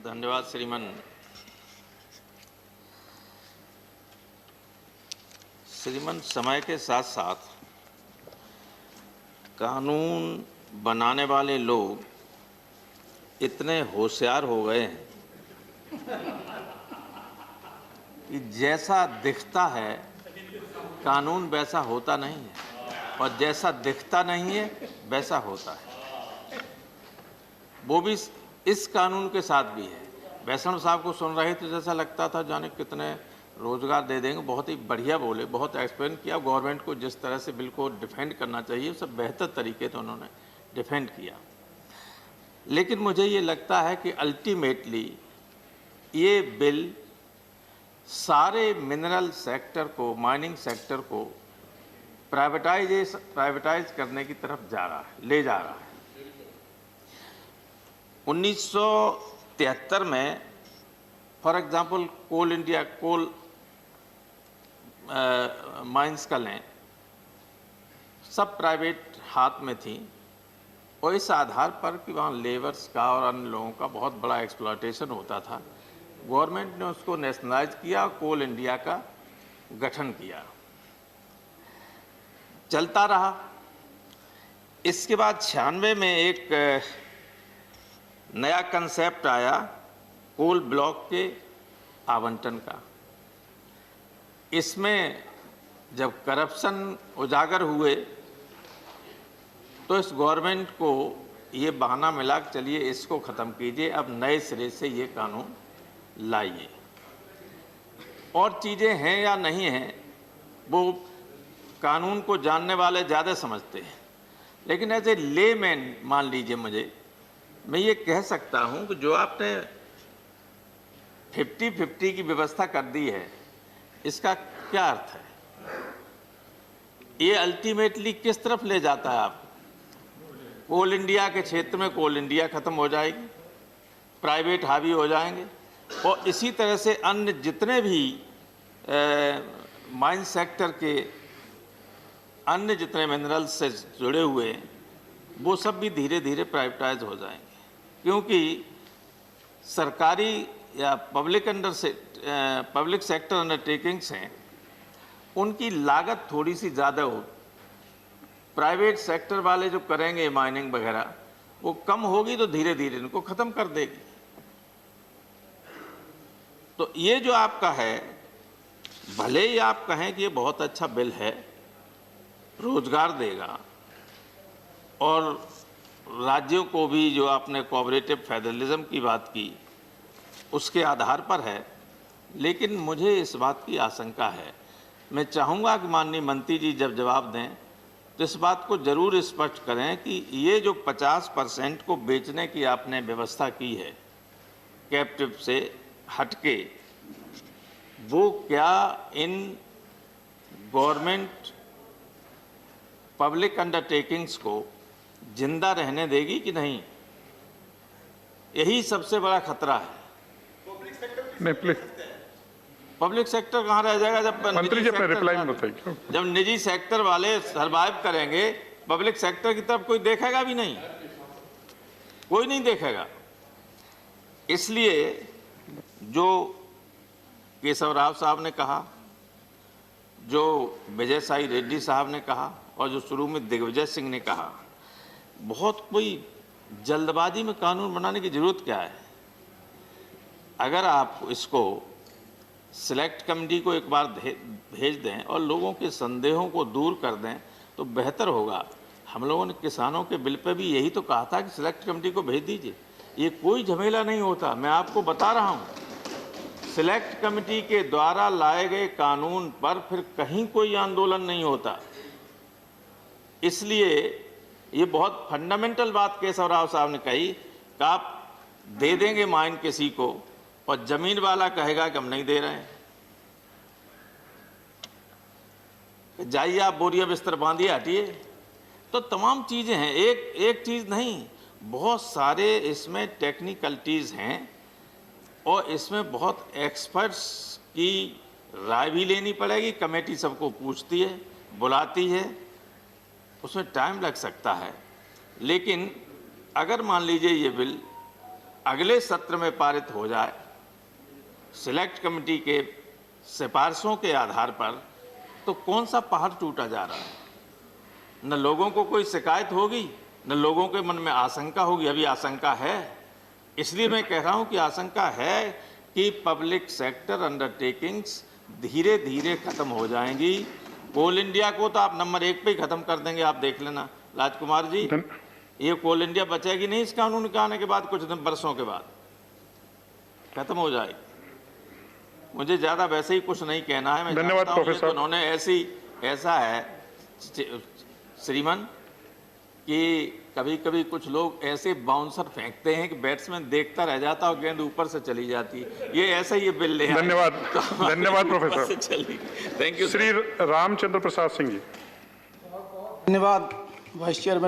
धन्यवाद श्रीमान समय के साथ साथ कानून बनाने वाले लोग इतने होशियार हो गए हैं कि जैसा दिखता है कानून वैसा होता नहीं है और जैसा दिखता नहीं है वैसा होता है। वो भी इस कानून के साथ भी है। वैष्णव साहब को सुन रहे थे जैसा लगता था जाने कितने रोजगार दे देंगे। बहुत ही बढ़िया बोले, बहुत एक्सप्लेन किया। गवर्नमेंट को जिस तरह से बिल को डिफेंड करना चाहिए सब बेहतर तरीके से उन्होंने डिफेंड किया। लेकिन मुझे ये लगता है कि अल्टीमेटली ये बिल सारे मिनरल सेक्टर को, माइनिंग सेक्टर को प्राइवेटाइज करने की तरफ ले जा रहा है। 1973 में फॉर एग्जांपल कोल माइंस का लें, सब प्राइवेट हाथ में थी और इस आधार पर कि वहाँ लेबर्स का और अन्य लोगों का बहुत बड़ा एक्सप्लॉयटेशन होता था, गवर्नमेंट ने उसको नेशनलाइज किया, कोल इंडिया का गठन किया, चलता रहा। इसके बाद 96 में एक नया कंसेप्ट आया कोल ब्लॉक के आवंटन का। इसमें जब करप्शन उजागर हुए तो इस गवर्नमेंट को ये बहाना मिला कि चलिए इसको ख़त्म कीजिए, अब नए सिरे से ये कानून लाइए। और चीज़ें हैं या नहीं हैं वो कानून को जानने वाले ज़्यादा समझते हैं, लेकिन एज ए लेमैन मान लीजिए मैं ये कह सकता हूँ कि जो आपने 50-50 की व्यवस्था कर दी है इसका क्या अर्थ है? ये अल्टीमेटली किस तरफ ले जाता है आपको? कोल इंडिया के क्षेत्र में कोल इंडिया खत्म हो जाएगी, प्राइवेट हावी हो जाएंगे और इसी तरह से अन्य जितने भी माइन सेक्टर के अन्य जितने मिनरल्स से जुड़े हुए हैं वो सब भी धीरे धीरे प्राइवेटाइज हो जाएंगे, क्योंकि सरकारी या पब्लिक सेक्टर अंडरटेकिंग्स हैं, उनकी लागत थोड़ी सी ज़्यादा हो। प्राइवेट सेक्टर वाले जो करेंगे माइनिंग वगैरह वो कम होगी तो धीरे धीरे इनको ख़त्म कर देगी। तो ये जो आपका है, भले ही आप कहें कि ये बहुत अच्छा बिल है, रोजगार देगा और राज्यों को भी, जो आपने कोऑपरेटिव फेडरलिज्म की बात की उसके आधार पर है, लेकिन मुझे इस बात की आशंका है। मैं चाहूँगा कि माननीय मंत्री जी जब जवाब दें तो इस बात को ज़रूर स्पष्ट करें कि ये जो 50% को बेचने की आपने व्यवस्था की है कैप्टिव से हटके, वो क्या इन गवर्नमेंट पब्लिक अंडरटेकिंग्स को जिंदा रहने देगी कि नहीं? यही सबसे बड़ा खतरा है। नहीं प्लीज, पब्लिक सेक्टर कहाँ रह जाएगा जब निजी सेक्टर वाले सर्वाइव करेंगे? पब्लिक सेक्टर की तरफ कोई देखेगा भी नहीं, कोई नहीं देखेगा। इसलिए जो केशव राव साहब ने कहा, जो विजय साई रेड्डी साहब ने कहा और जो शुरू में दिग्विजय सिंह ने कहा, बहुत कोई जल्दबाजी में कानून बनाने की जरूरत क्या है? अगर आप इसको सिलेक्ट कमेटी को एक बार भेज दें और लोगों के संदेहों को दूर कर दें तो बेहतर होगा। हम लोगों ने किसानों के बिल पे भी यही तो कहा था कि सिलेक्ट कमेटी को भेज दीजिए, ये कोई झमेला नहीं होता। मैं आपको बता रहा हूँ, सिलेक्ट कमेटी के द्वारा लाए गए कानून पर फिर कहीं कोई आंदोलन नहीं होता। इसलिए ये बहुत फंडामेंटल बात केशव राव साहब ने कही कि आप दे देंगे माइन किसी को और जमीन वाला कहेगा कि हम नहीं दे रहे हैं, जाइए आप बोरिया बिस्तर बांधिए हटिए। तो तमाम चीज़ें हैं, एक चीज़ नहीं, बहुत सारे इसमें टेक्निकलिटीज़ हैं और इसमें बहुत एक्सपर्ट्स की राय भी लेनी पड़ेगी। कमेटी सबको पूछती है, बुलाती है, उसमें टाइम लग सकता है। लेकिन अगर मान लीजिए ये बिल अगले सत्र में पारित हो जाए सिलेक्ट कमेटी के सिफारिशों के आधार पर, तो कौन सा पहाड़ टूटा जा रहा है? न लोगों को कोई शिकायत होगी, न लोगों के मन में आशंका होगी। अभी आशंका है, इसलिए मैं कह रहा हूं कि आशंका है कि पब्लिक सेक्टर अंडरटेकिंग्स धीरे धीरे खत्म हो जाएंगी। कोल इंडिया को तो आप नंबर 1 पे ही खत्म कर देंगे, आप देख लेना राजकुमार जी। ये कोल इंडिया बचेगी नहीं इस कानून के आने के बाद, कुछ दिन वर्षों के बाद खत्म हो जाएगी। मुझे ज्यादा वैसे ही कुछ नहीं कहना है। मैं धन्यवाद प्रोफेसर। उन्होंने ऐसा है श्रीमान कि कभी कभी कुछ लोग ऐसे बाउंसर फेंकते हैं कि बैट्समैन देखता रह जाता और गेंद ऊपर से चली जाती है। ये ऐसा ही बिल ले आए। धन्यवाद धन्यवाद प्रोफेसर। चली, थैंक यू। श्री रामचंद्र प्रसाद सिंह जी। धन्यवाद वाइस चेयरमैन।